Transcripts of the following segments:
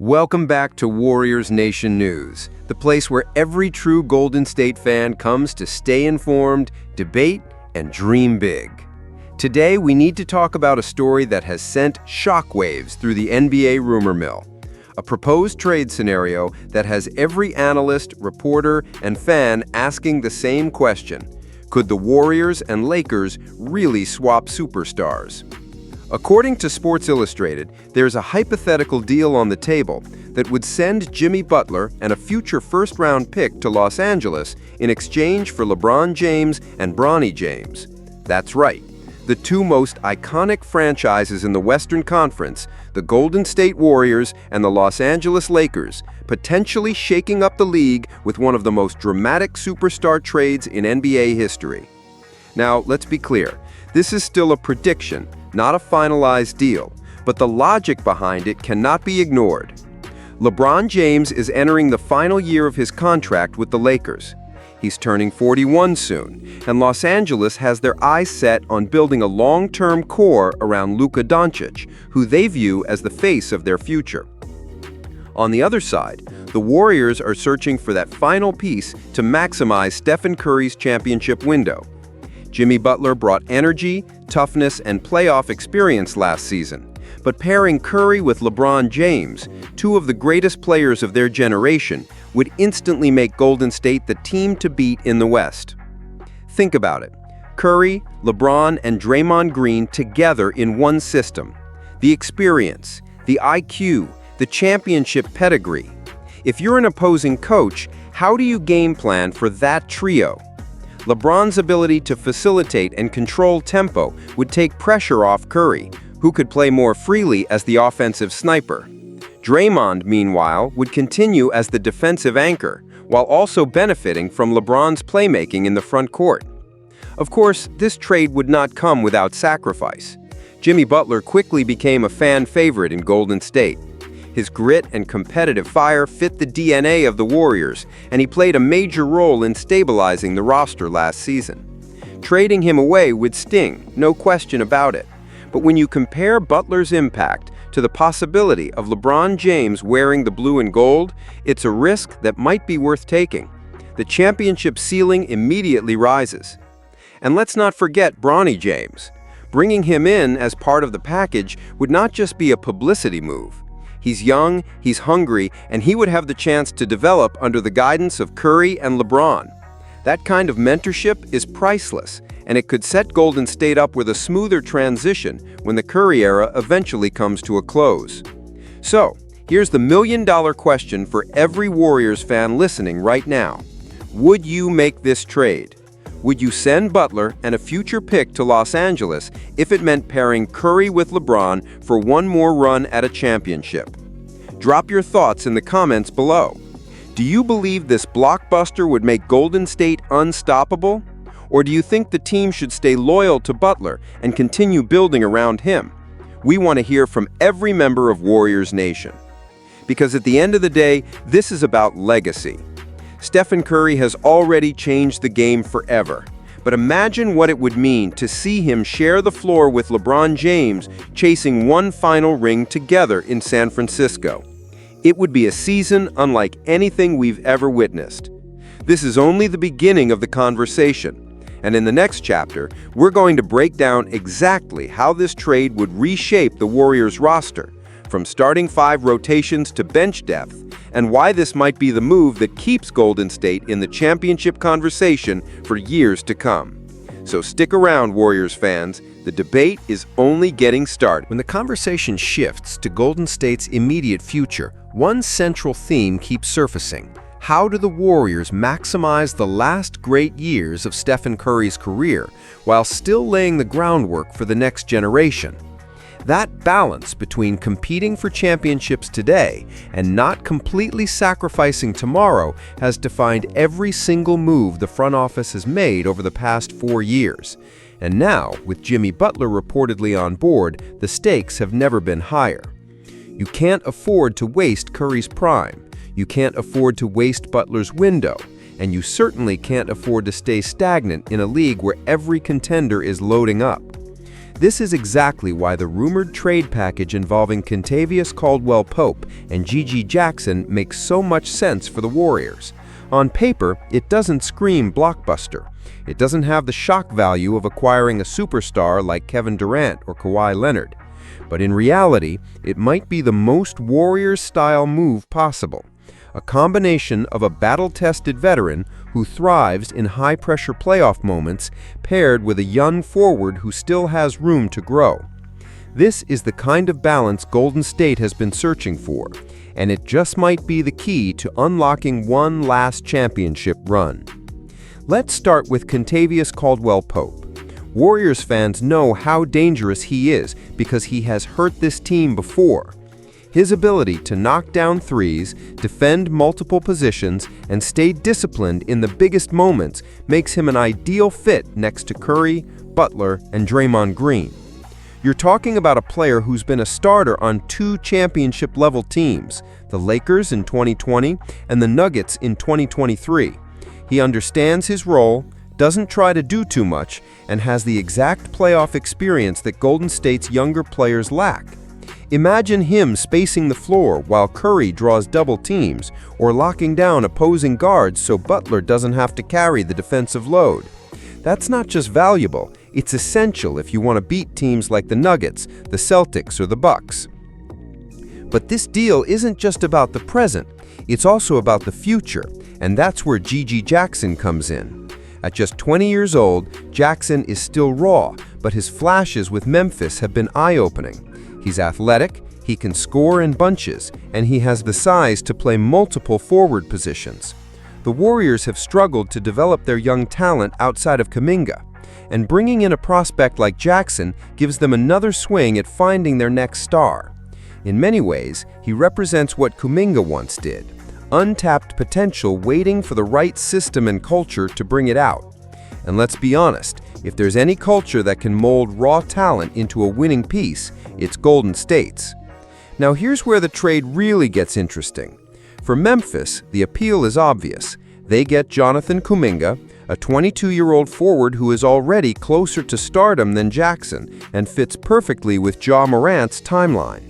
Welcome back to Warriors Nation News, the place where every true Golden State fan comes to stay informed, debate, and dream big. Today, we need to talk about a story that has sent shockwaves through the NBA rumor mill. A proposed trade scenario that has every analyst, reporter, and fan asking the same question: could the Warriors and Lakers really swap superstars? According to Sports Illustrated, there's a hypothetical deal on the table that would send Jimmy Butler and a future first-round pick to Los Angeles in exchange for LeBron James and Bronny James. That's right, the two most iconic franchises in the Western Conference, the Golden State Warriors and the Los Angeles Lakers, potentially shaking up the league with one of the most dramatic superstar trades in NBA history. Now, let's be clear, this is still a prediction, not a finalized deal, but the logic behind it cannot be ignored. LeBron James is entering the final year of his contract with the Lakers. He's turning 41 soon, and Los Angeles has their eyes set on building a long-term core around Luka Doncic, who they view as the face of their future. On the other side, the Warriors are searching for that final piece to maximize Stephen Curry's championship window. Jimmy Butler brought energy, toughness, and playoff experience last season, but pairing Curry with LeBron James, two of the greatest players of their generation, would instantly make Golden State the team to beat in the West. Think about it. Curry, LeBron, and Draymond Green together in one system. The experience, the IQ, the championship pedigree. If you're an opposing coach, how do you game plan for that trio? LeBron's ability to facilitate and control tempo would take pressure off Curry, who could play more freely as the offensive sniper. Draymond, meanwhile, would continue as the defensive anchor, while also benefiting from LeBron's playmaking in the front court. Of course, this trade would not come without sacrifice. Jimmy Butler quickly became a fan favorite in Golden State. His grit and competitive fire fit the DNA of the Warriors, and he played a major role in stabilizing the roster last season. Trading him away would sting, no question about it. But when you compare Butler's impact to the possibility of LeBron James wearing the blue and gold, it's a risk that might be worth taking. The championship ceiling immediately rises. And let's not forget Bronny James. Bringing him in as part of the package would not just be a publicity move. He's young, he's hungry, and he would have the chance to develop under the guidance of Curry and LeBron. That kind of mentorship is priceless, and it could set Golden State up with a smoother transition when the Curry era eventually comes to a close. So, here's the million-dollar question for every Warriors fan listening right now. Would you make this trade? Would you send Butler and a future pick to Los Angeles if it meant pairing Curry with LeBron for one more run at a championship? Drop your thoughts in the comments below. Do you believe this blockbuster would make Golden State unstoppable? Or do you think the team should stay loyal to Butler and continue building around him? We want to hear from every member of Warriors Nation. Because at the end of the day, this is about legacy. Stephen Curry has already changed the game forever. But imagine what it would mean to see him share the floor with LeBron James, chasing one final ring together in San Francisco. It would be a season unlike anything we've ever witnessed. This is only the beginning of the conversation. And in the next chapter, we're going to break down exactly how this trade would reshape the Warriors roster, from starting five rotations to bench depth, and why this might be the move that keeps Golden State in the championship conversation for years to come. So stick around, Warriors fans. The debate is only getting started. When the conversation shifts to Golden State's immediate future, one central theme keeps surfacing. How do the Warriors maximize the last great years of Stephen Curry's career while still laying the groundwork for the next generation? That balance between competing for championships today and not completely sacrificing tomorrow has defined every single move the front office has made over the past 4 years. And now, with Jimmy Butler reportedly on board, the stakes have never been higher. You can't afford to waste Curry's prime. You can't afford to waste Butler's window. And you certainly can't afford to stay stagnant in a league where every contender is loading up. This is exactly why the rumored trade package involving Kentavious Caldwell-Pope and Gigi Jackson makes so much sense for the Warriors. On paper, it doesn't scream blockbuster. It doesn't have the shock value of acquiring a superstar like Kevin Durant or Kawhi Leonard. But in reality, it might be the most Warriors-style move possible. A combination of a battle-tested veteran who thrives in high-pressure playoff moments paired with a young forward who still has room to grow. This is the kind of balance Golden State has been searching for, and it just might be the key to unlocking one last championship run. Let's start with Kentavious Caldwell-Pope. Warriors fans know how dangerous he is because he has hurt this team before. His ability to knock down threes, defend multiple positions, and stay disciplined in the biggest moments makes him an ideal fit next to Curry, Butler, and Draymond Green. You're talking about a player who's been a starter on two championship-level teams, the Lakers in 2020 and the Nuggets in 2023. He understands his role, doesn't try to do too much, and has the exact playoff experience that Golden State's younger players lack. Imagine him spacing the floor while Curry draws double teams, or locking down opposing guards so Butler doesn't have to carry the defensive load. That's not just valuable, it's essential if you want to beat teams like the Nuggets, the Celtics, or the Bucks. But this deal isn't just about the present, it's also about the future, and that's where Gigi Jackson comes in. At just 20 years old, Jackson is still raw, but his flashes with Memphis have been eye-opening. He's athletic, he can score in bunches, and he has the size to play multiple forward positions. The Warriors have struggled to develop their young talent outside of Kuminga, and bringing in a prospect like Jackson gives them another swing at finding their next star. In many ways, he represents what Kuminga once did, untapped potential waiting for the right system and culture to bring it out. And let's be honest, if there's any culture that can mold raw talent into a winning piece, it's Golden State's. Now here's where the trade really gets interesting. For Memphis, the appeal is obvious. They get Jonathan Kuminga, a 22-year-old forward who is already closer to stardom than Jackson and fits perfectly with Ja Morant's timeline.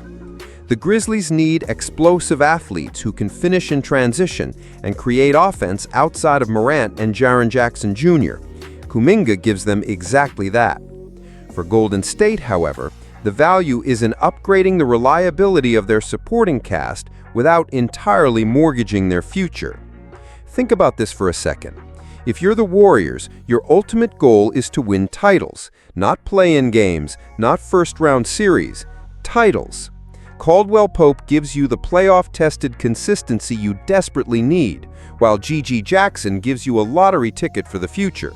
The Grizzlies need explosive athletes who can finish in transition and create offense outside of Morant and Jaren Jackson Jr. Kuminga gives them exactly that. For Golden State, however, the value is in upgrading the reliability of their supporting cast without entirely mortgaging their future. Think about this for a second. If you're the Warriors, your ultimate goal is to win titles, not play-in games, not first-round series, titles. Caldwell-Pope gives you the playoff-tested consistency you desperately need, while Gigi Jackson gives you a lottery ticket for the future.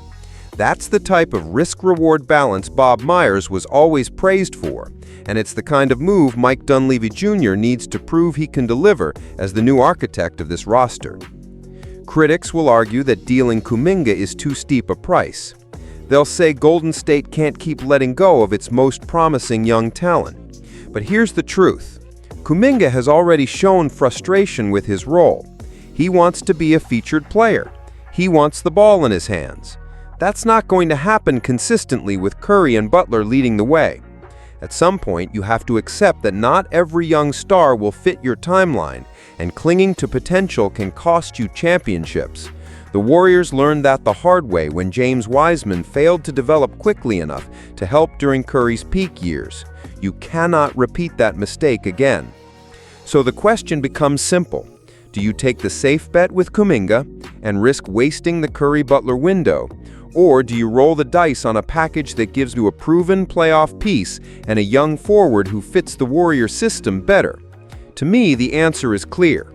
That's the type of risk-reward balance Bob Myers was always praised for, and it's the kind of move Mike Dunleavy Jr. needs to prove he can deliver as the new architect of this roster. Critics will argue that dealing Kuminga is too steep a price. They'll say Golden State can't keep letting go of its most promising young talent. But here's the truth. Kuminga has already shown frustration with his role. He wants to be a featured player. He wants the ball in his hands. That's not going to happen consistently with Curry and Butler leading the way. At some point, you have to accept that not every young star will fit your timeline, and clinging to potential can cost you championships. The Warriors learned that the hard way when James Wiseman failed to develop quickly enough to help during Curry's peak years. You cannot repeat that mistake again. So the question becomes simple. Do you take the safe bet with Kuminga and risk wasting the Curry-Butler window? Or do you roll the dice on a package that gives you a proven playoff piece and a young forward who fits the Warrior system better? To me, the answer is clear.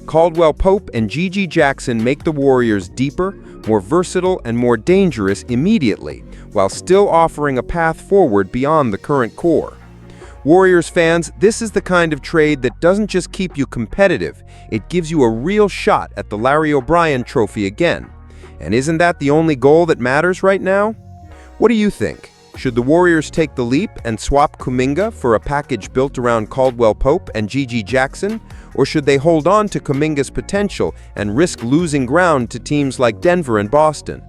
Caldwell-Pope and Gigi Jackson make the Warriors deeper, more versatile, and more dangerous immediately, while still offering a path forward beyond the current core. Warriors fans, this is the kind of trade that doesn't just keep you competitive, it gives you a real shot at the Larry O'Brien Trophy again. And isn't that the only goal that matters right now? What do you think? Should the Warriors take the leap and swap Kuminga for a package built around Caldwell-Pope and Gigi Jackson? Or should they hold on to Kuminga's potential and risk losing ground to teams like Denver and Boston?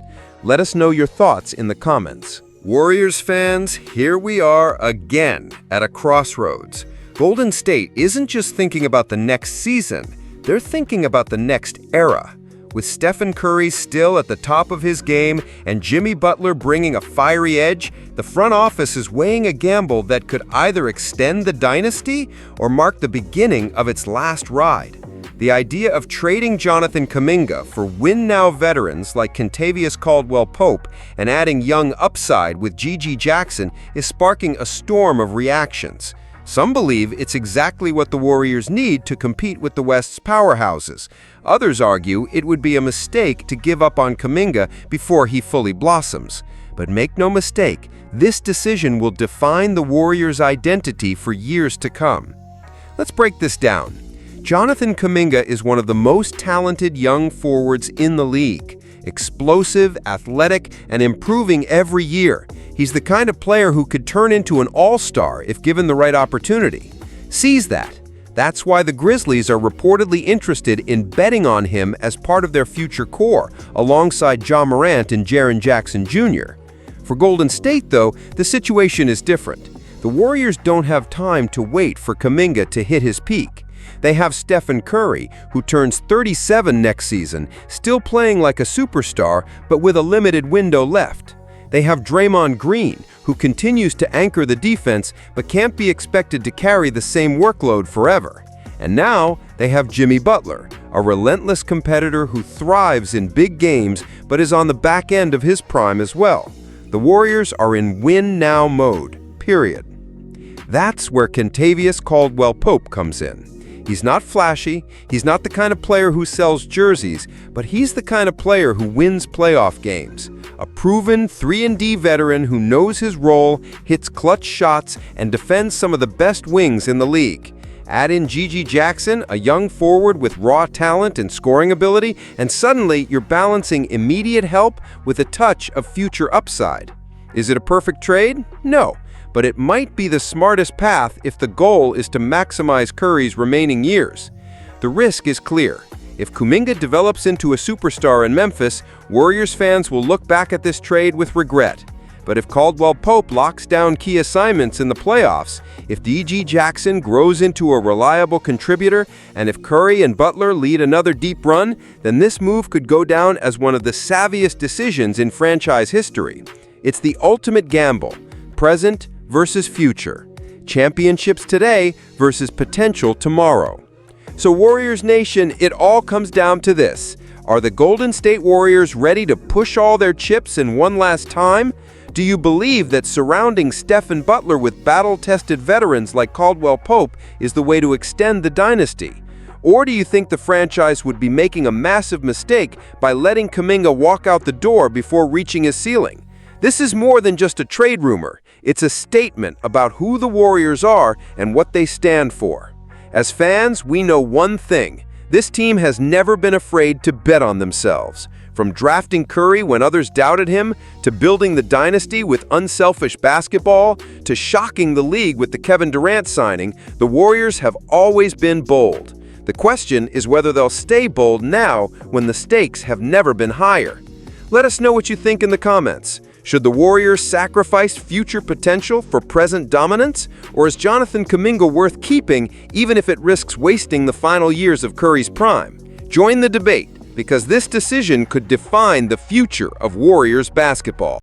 Let us know your thoughts in the comments. Warriors fans, here we are again at a crossroads. Golden State isn't just thinking about the next season, they're thinking about the next era. With Stephen Curry still at the top of his game and Jimmy Butler bringing a fiery edge, the front office is weighing a gamble that could either extend the dynasty or mark the beginning of its last ride. The idea of trading Jonathan Kuminga for win-now veterans like Kentavious Caldwell-Pope and adding young upside with Gigi Jackson is sparking a storm of reactions. Some believe it's exactly what the Warriors need to compete with the West's powerhouses. Others argue it would be a mistake to give up on Kuminga before he fully blossoms. But make no mistake, this decision will define the Warriors' identity for years to come. Let's break this down. Jonathan Kuminga is one of the most talented young forwards in the league. Explosive, athletic, and improving every year. He's the kind of player who could turn into an all-star if given the right opportunity. Seize that. That's why the Grizzlies are reportedly interested in betting on him as part of their future core, alongside Ja Morant and Jaren Jackson Jr. For Golden State, though, the situation is different. The Warriors don't have time to wait for Kuminga to hit his peak. They have Stephen Curry, who turns 37 next season, still playing like a superstar, but with a limited window left. They have Draymond Green, who continues to anchor the defense, but can't be expected to carry the same workload forever. And now, they have Jimmy Butler, a relentless competitor who thrives in big games, but is on the back end of his prime as well. The Warriors are in win-now mode, period. That's where Kentavious Caldwell-Pope comes in. He's not flashy, he's not the kind of player who sells jerseys, but he's the kind of player who wins playoff games. A proven 3-and-D veteran who knows his role, hits clutch shots, and defends some of the best wings in the league. Add in Gigi Jackson, a young forward with raw talent and scoring ability, and suddenly you're balancing immediate help with a touch of future upside. Is it a perfect trade? No. But it might be the smartest path if the goal is to maximize Curry's remaining years. The risk is clear. If Kuminga develops into a superstar in Memphis, Warriors fans will look back at this trade with regret. But if Caldwell-Pope locks down key assignments in the playoffs, if Gigi Jackson grows into a reliable contributor, and if Curry and Butler lead another deep run, then this move could go down as one of the savviest decisions in franchise history. It's the ultimate gamble. Present versus future. Championships today versus potential tomorrow. So Warriors Nation, it all comes down to this. Are the Golden State Warriors ready to push all their chips in one last time? Do you believe that surrounding Stephen Butler with battle-tested veterans like Caldwell-Pope is the way to extend the dynasty? Or do you think the franchise would be making a massive mistake by letting Kuminga walk out the door before reaching his ceiling? This is more than just a trade rumor. It's a statement about who the Warriors are and what they stand for. As fans, we know one thing. This team has never been afraid to bet on themselves. From drafting Curry when others doubted him, to building the dynasty with unselfish basketball, to shocking the league with the Kevin Durant signing, the Warriors have always been bold. The question is whether they'll stay bold now when the stakes have never been higher. Let us know what you think in the comments. Should the Warriors sacrifice future potential for present dominance? Or is Jonathan Kuminga worth keeping even if it risks wasting the final years of Curry's prime? Join the debate, because this decision could define the future of Warriors basketball.